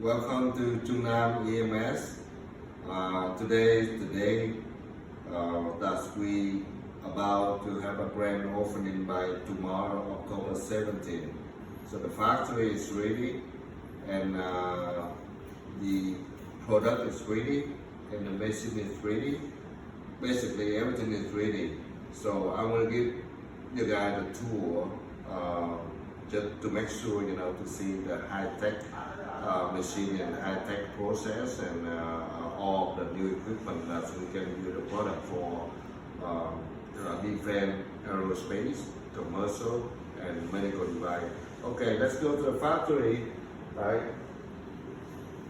Welcome to Jungnam EMS. Today is the day that we about to have a grand opening by tomorrow, October 17th. So the factory is ready and the product is ready and the machine is ready. Basically everything is ready. So I will give you guys a tour just to make sure to see the high-tech machine and high-tech process and all the new equipment that we can use the product for defense, aerospace, commercial, and medical device. Okay, let's go to the factory. Right,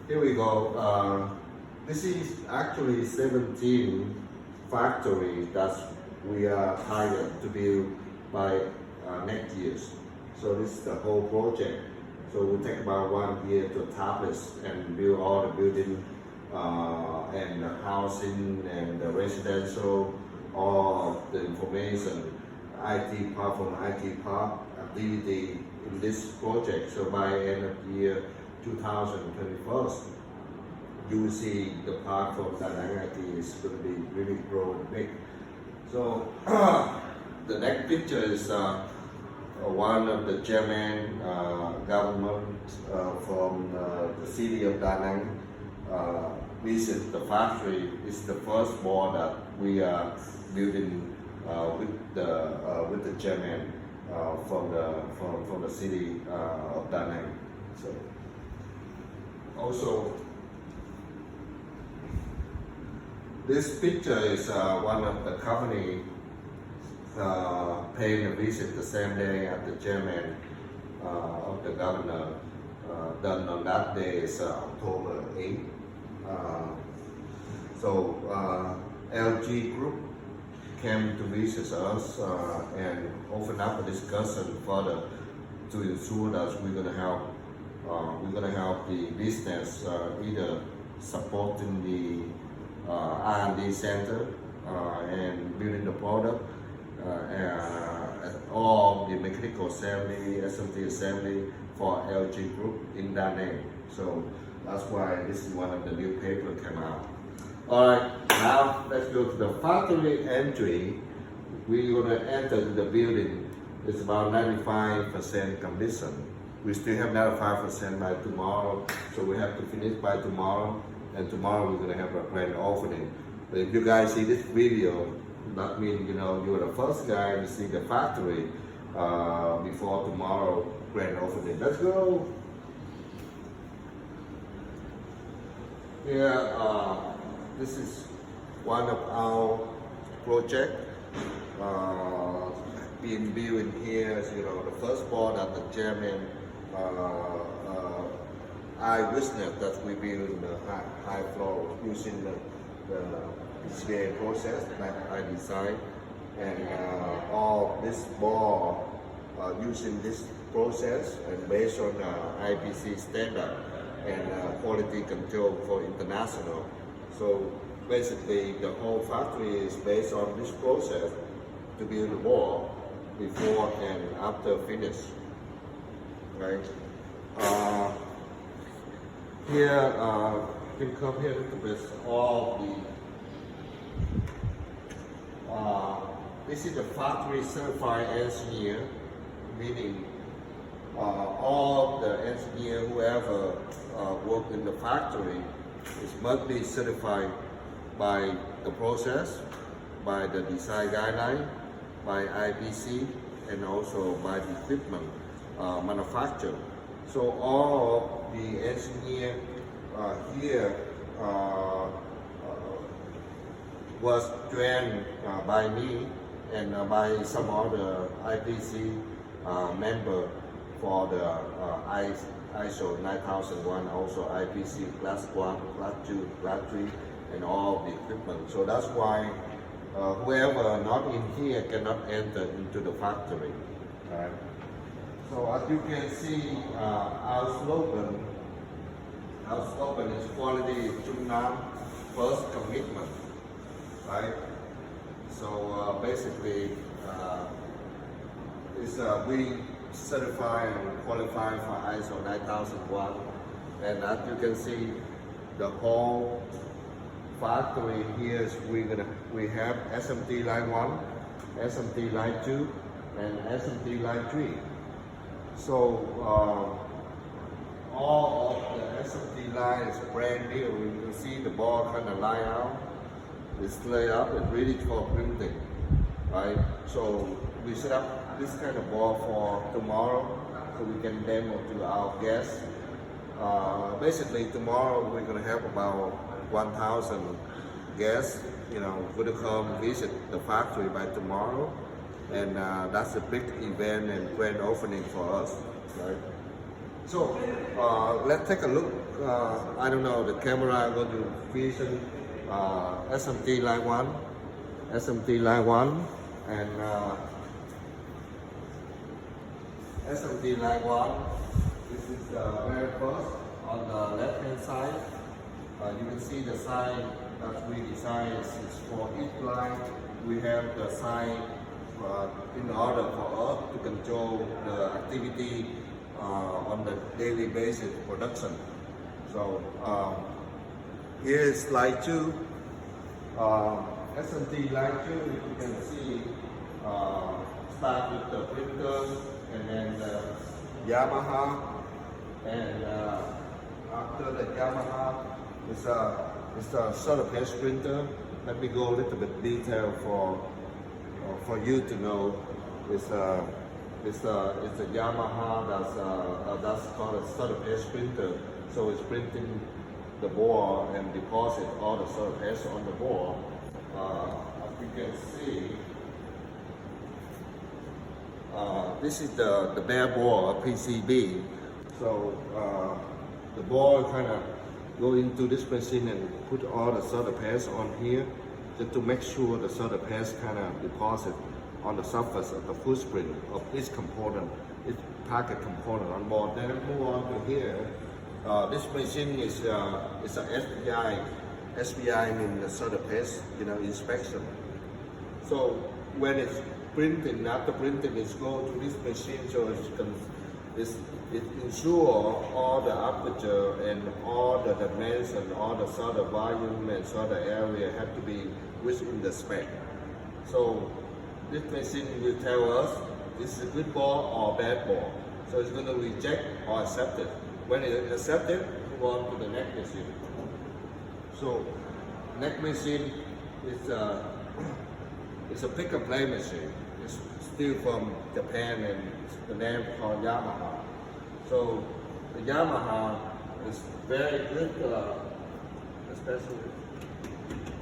here we go. This is actually 17 factory that we are hired to build by next year. So this is the whole project. So it will take about 1 year to establish and build all the building and the housing and the residential, all the information, IT part from IT part activity in this project. So by end of the year 2021, you will see the part from Da Nang IT is going to be really growing big. So the next picture is one of the German government from the city of Da Nang visit the factory. It's the first ball that we are building with the German from the city of Da Nang. So also this picture is one of the company paying a visit the same day as the chairman of the governor. Done on that day is October 8th. So LG Group came to visit us and open up a discussion further to ensure that we're going to help the business either supporting the R&D center and building the product. All the mechanical assembly, SMT assembly for LG Group in Da Nang. So that's why this is one of the new paper came out. Alright, now let's go to the factory entry. We're going to enter the building. It's about 95% completion. We still have 95% by tomorrow, so we have to finish by tomorrow. And tomorrow we're going to have a grand opening. But if you guys see this video, that means you're the first guy to see the factory before tomorrow grand opening. Let's go. Here, this is one of our project being built in here. The first board that the chairman eyewitness that we build in the high floor using the PCBA process that I designed, and all this board using this process and based on IPC standard and quality control for international. So basically the whole factory is based on this process to build the board before and after finish. Right? Here, you can come here to this all this is the factory certified engineer, meaning all the engineer whoever work in the factory must be certified by the process, by the design guideline, by IPC, and also by the equipment manufacturer. So all the engineer here was trained by me and by some other IPC member for the ISO 9001, also IPC class 1, class 2, class 3, and all the equipment. So that's why whoever not in here cannot enter into the factory. Right? So as you can see, our slogan is quality is Jungnam first commitment, right? So basically, we certify and qualify for ISO 9001 And as you can see, the whole factory here is we have SMT line 1, SMT line 2, and SMT line 3. So all of the SMT line is brand new. You can see the ball kind of lie out. It's laid up and ready for printing, right? So we set up this kind of ball for tomorrow, so we can demo to our guests. Basically, tomorrow we're gonna have about 1,000 guests, going to come visit the factory by tomorrow, and that's a big event and grand opening for us, right? So let's take a look. I don't know, the camera going to vision SMT line 1, SMT line 1, and SMT line 1. This is the very first on the left hand side. You can see the sign that we designed is for each line. We have the sign in order for us to control the activity on the daily basis production. So here is line 2. SMT line 2, you can see start with the printers and then the Yamaha, and after the Yamaha is a Surface printer. Let me go a little bit detail for you to know. It's a Yamaha that's called a Surface printer. So it's printing the board and deposit all the surface on the board. As you can see, this is the bare board PCB. So the board kind of go into this machine and put all the surface on here, just to make sure the surface kind of deposit on the surface of the footprint of each component, each packet component on board. Then move on to here. This machine is a SPI. SPI means the surface, inspection. So when it's printing, after printing, it's go to this machine, so it ensure all the aperture and all the dimension, all the sort of volume and sort of area have to be within the spec. So this machine will tell us this is a good ball or bad ball. So it's going to reject or accept it. When it accepts it, move on to the next machine. So next machine is it's a pick and play machine. It's still from Japan and the name called Yamaha. So the Yamaha is very good, especially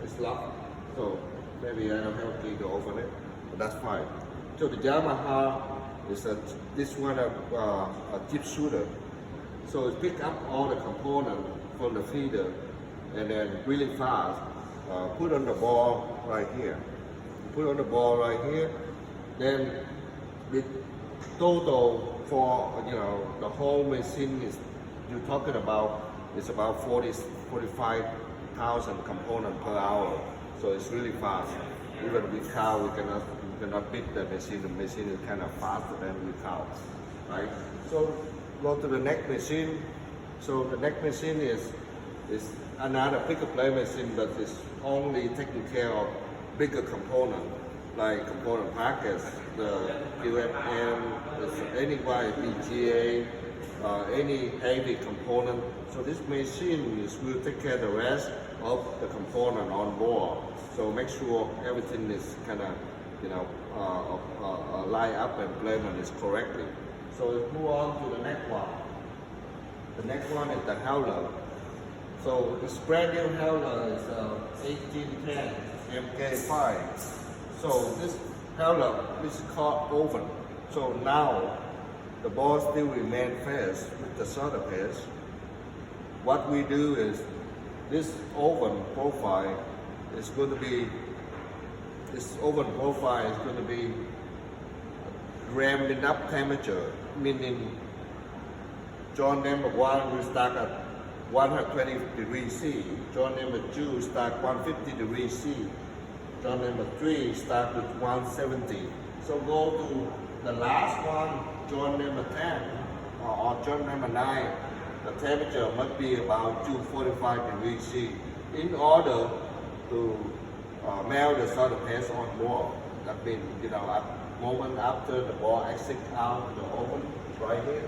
it's locked. So maybe I don't have a key to open it, but that's fine. So the Yamaha is this one a chip shooter. So it pick up all the components from the feeder and then really fast put on the ball right here. Put on the ball right here. Then the total for the whole machine is you're talking about it's about 45,000 components per hour. So it's really fast. Even with cow, we cannot beat the machine. The machine is kind of faster than with cow, right? So go to the next machine. So the next machine is another pick-and-play machine, but it's only taking care of bigger components, like component packets, the QFM, any VGA, any heavy component. So this machine will take care of the rest of the component on board. So make sure everything is kind of, line up and placement is correctly. So let's move on to the next one. The next one is the howler. So this brand new howler is 1810 MK5. So this howler is called oven. So now the ball still remains fast with the surface. What we do is this oven profile is going to be ramped enough temperature, meaning joint number 1 will start at 120 degrees C, joint number 2 start 150 degrees C, joint number 3 start with 170. So go to the last one, joint number 10 or joint number 9, the temperature must be about 245 degrees C in order to melt the solder paste on board. That means, you know, at moment after the ball exits out the oven, right here,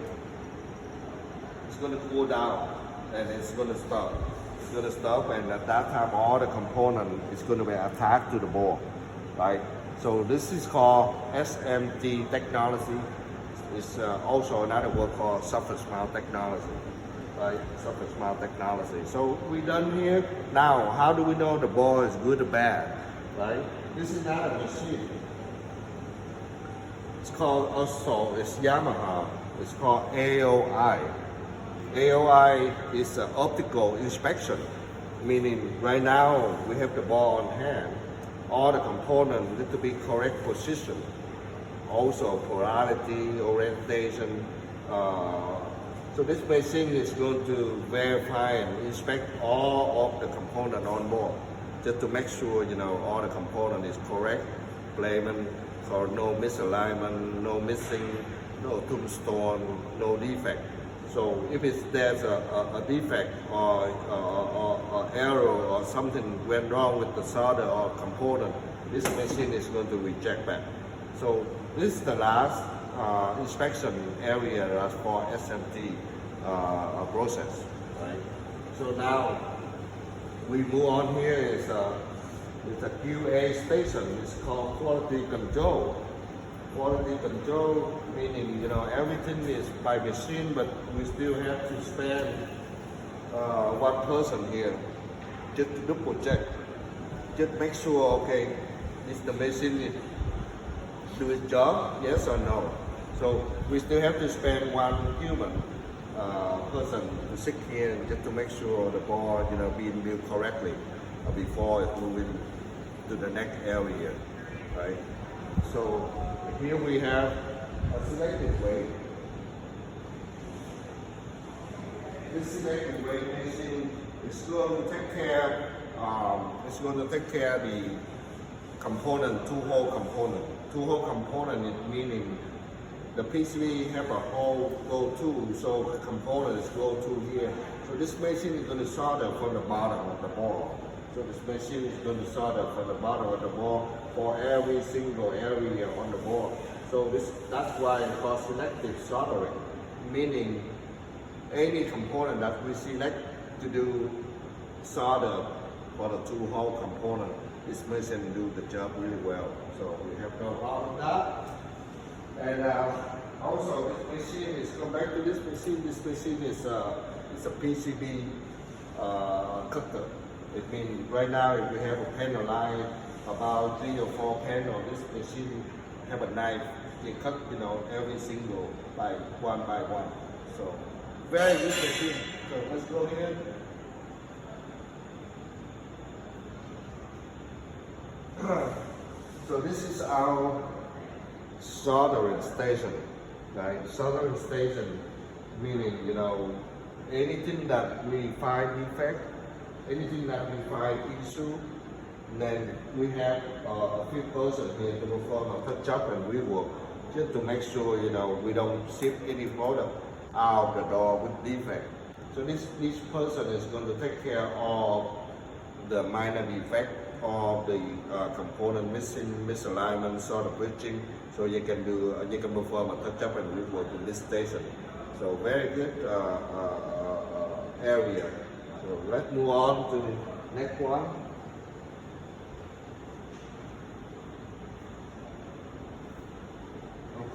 it's going to cool down and it's going to stop. It's going to stop, and at that time all the component is going to be attached to the ball, right? So this is called SMT technology. It's also another word called surface mount technology, right? Surface mount technology. So we done here. Now, how do we know the ball is good or bad, right? This is not a machine. It's called also, it's Yamaha. It's called AOI. AOI is optical inspection, meaning right now we have the ball on hand. All the components need to be correct position. Also polarity, orientation. So this machine is going to verify and inspect all of the components on board, just to make sure, you know, all the component is correct, placement, or no misalignment, no missing, no tombstone, no defect. So if there's a defect or error or something went wrong with the solder or component, this machine is going to reject back. So this is the last inspection area for SMT process, right? So now we move on here is it's a QA station. It's called quality control. Quality control meaning, you know, everything is by machine, but we still have to spend one person here just to double check, just make sure, okay, is the machine do its job, yes or no. So we still have to spend one human person to sit here just to make sure the ball, you know, being built correctly before it moving to the next area, right? So here we have a selective weight. This selective weight machine is going to take care. It's going to take care of the component, two-hole component. Two-hole component is meaning the PCB have a hole go to, so the components go to here. So this machine is going to solder from the bottom of the ball. So this machine is going to solder from the bottom of the ball for every single area on the board. So that's why it's called selective soldering, meaning any component that we select to do solder for the two-hole component, this machine do the job really well. So we have no problem with that. And also this machine is, come back to this machine is it's a PCB cutter. It means right now if we have a panel line, about 3 or 4 panels, this machine have a knife, they cut, you know, every single by one. So very good machine. So let's go here. So this is our soldering station, right? Soldering station meaning, you know, anything that we find defect, anything that we find issue, then we have a few persons here to perform a touch up and rework just to make sure, you know, we don't ship any product out of the door with defect. So this person is going to take care of the minor defect of the component missing, misalignment, sort of bridging. So you can perform a touch up and rework in this station. So very good area. So let's move on to the next one.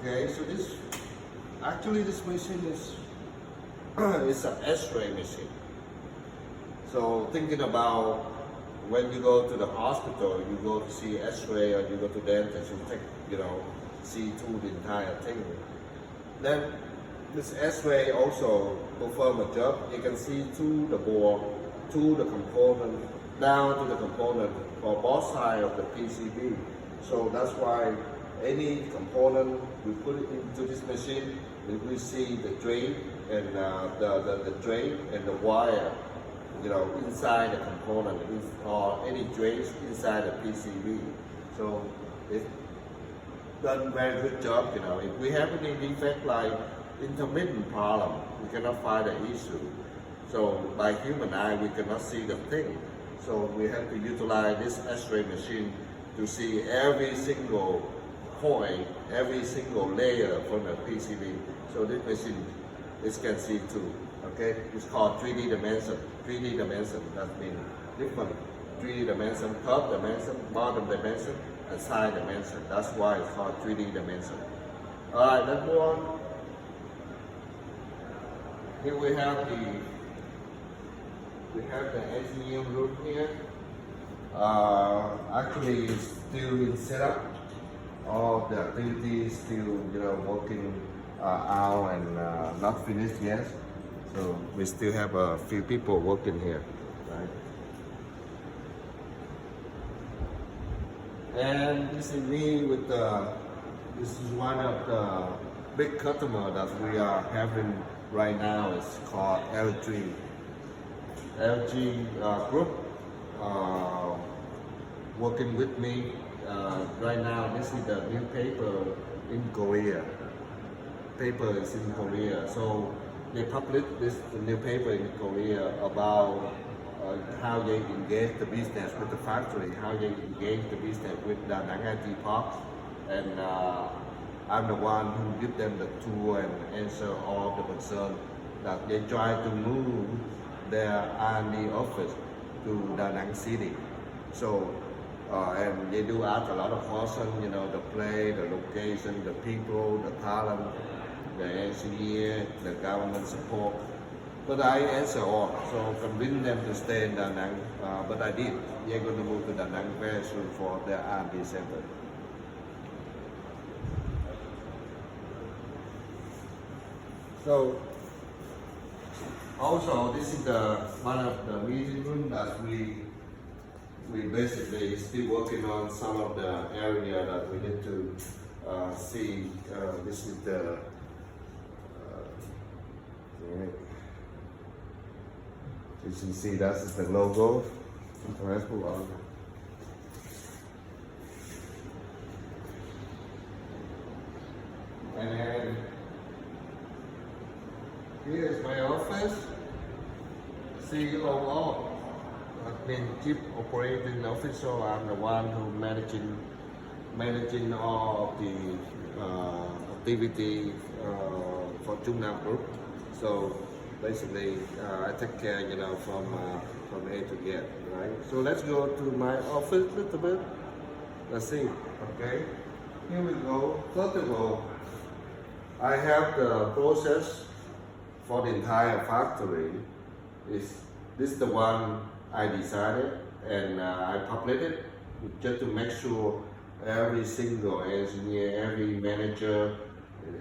Okay, so this machine is it's an X-ray machine. So thinking about when you go to the hospital, you go to see X-ray or you go to dentist, you take, you know, see through the entire thing. Then this X-ray also perform a job. You can see through the board, to the component, down to the component for both sides of the PCB. So that's why any component we put it into this machine, we see the drain and the drain and the wire, you know, inside the component or any drains inside the PCB. So it's done very good job. You know, if we have any defect like intermittent problem, we cannot find the issue. So by human eye, we cannot see the thing. So we have to utilize this X-ray machine to see every single point, every single layer from the PCB. So this machine, it can see too. Okay, it's called 3D dimension. 3D dimension, that means different 3D dimension, top dimension, bottom dimension, and side dimension. That's why it's called 3D dimension. All right, let's move on. Here we have the engineering room here. Actually, it's still in setup. All the activities still, working out and not finished yet. So we still have a few people working here, right? And this is me with this is one of the big customer that we are having right now. It's called LG. LG Group working with me right now. This is the new paper in Korea. Paper is in Korea, so they published this new paper in Korea about how they engage the business with the factory, how they engage the business with the Da Nang IT Park, and I'm the one who give them the tour and answer all the concern that they try to move their R&D office to Da Nang City. So and they do ask a lot of questions, the place, the location, the people, the talent, the engineer, the government support. But I answer all, so convince them to stay in Da Nang. But I did. They're going to move to Da Nang very soon for their R&D center. So also this is one of the meeting room that we basically still working on some of the area that we need to see. This is the you can see that is the logo. And then here is my office. COO. I've been chief operating officer. I'm the one who managing all of the activity for Jungnam Group. So basically, I take care, from A to Z, right? So let's go to my office a little bit. Let's see. Okay. Here we go. First of all, I have the process for the entire factory. This is the one I decided, and I published it just to make sure every single engineer, every manager,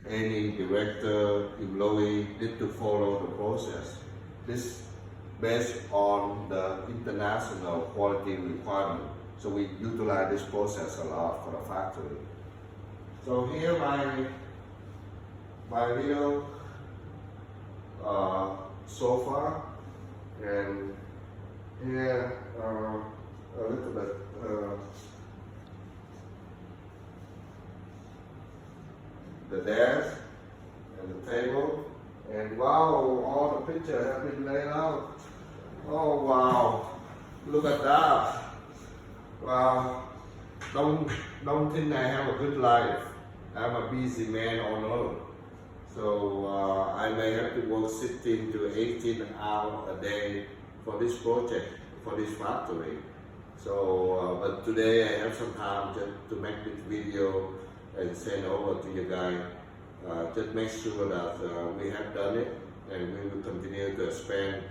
any director, employee need to follow the process. This based on the international quality requirement. So we utilize this process a lot for the factory. So here my little sofa, and here a little bit the desk and the table, and wow, all the pictures have been laid out. Oh wow, look at that. Wow, don't think I have a good life. I'm a busy man on earth. So I may have to work 16 to 18 hours a day for this project, for this factory. So, but today I have some time just to make this video and send over to you guys. Just make sure that we have done it, and we will continue to expand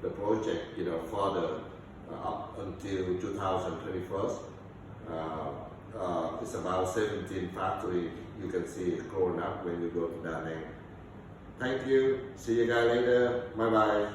the project, further up until 2021. It's about 17 factories. You can see it growing up when you go to Da Nang. Thank you. See you guys later. Bye bye.